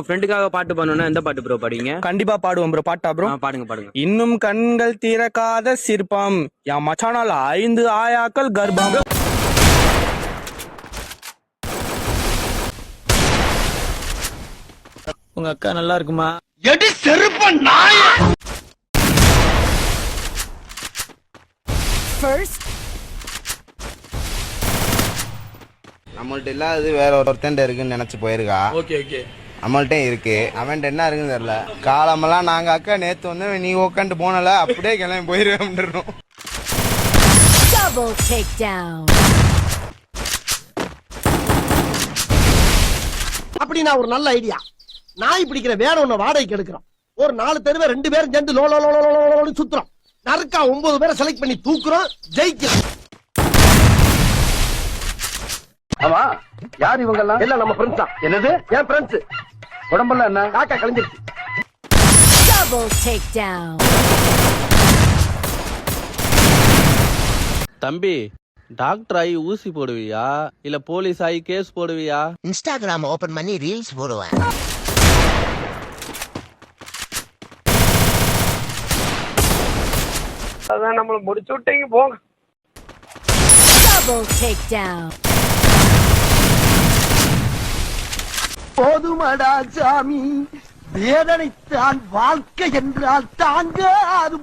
உங்க ஃப்ரெண்டுக்காக பாட்டு பண்ணனும்னா எந்த பாட்டு ப்ரோ பாடுவீங்க? கண்டிப்பா பாடுவோம் ப்ரோ. பாட்டா ப்ரோ? பாடுங்க பாடுங்க. இன்னும் கண்கள் திறக்காத சிற்பம் என் மச்சானால 5 ஆயாக்கள் கர்ப்பம். உங்க அக்கா நல்லா இருக்குமா? எடி செருப்ப நாய. நம்மள்ட்ட இல்லாதது வேற ஒருத்தன் இருக்குன்னு நினைச்சு போயிருக்கா. Okay okay. நம்மள்ட்ட இருக்கு, அவன்கிட்ட என்ன இருக்குன்னு தெரியல. காலமெல்லாம் நாங்க அக்கா நேத்து வந்து நீ உட்காந்து போனல அப்படியே கிளம்பி போயிருக்கோம். Double takedown. அப்படின்னா ஒரு நல்ல ஐடியா. நாய் பிடிக்கிற வேற ஒண்ணு வாடகைக்கு எடுக்கிறோம். ஒரு 4 தெருவை 2 பேரும் சேர்ந்து லோ லோ லோ லோ லோ சுத்துறோம். நறுக்கா 9 பேரை செலக்ட் பண்ணி தூக்குறோம், ஜெயிக்கிறோம். ஆமா, யார் இவங்க எல்லாம்? எல்லாம் நம்ம ஃப்ரெண்ட்ஸ் தான். என்னது? ஏன் ஃப்ரெண்ட்ஸ்? உடம்பெல்லாம் என்ன? காக்கா கலஞ்சிருச்சு. Double takedown. தம்பி, டாக்டர் ஆகி ஊசி போடுவியா இல்ல போலீஸ் ஆகி கேஸ் போடுவியா? இன்ஸ்டாகிராம் ஓபன் பண்ணி ரீல்ஸ் போடுவேன். அதான் நம்மள முடிச்சு விட்டீங்க போங்க. Double takedown. போதுமடா சாமி, வேதனைத்தான் வாழ்க்கை என்றால் தாங்க அது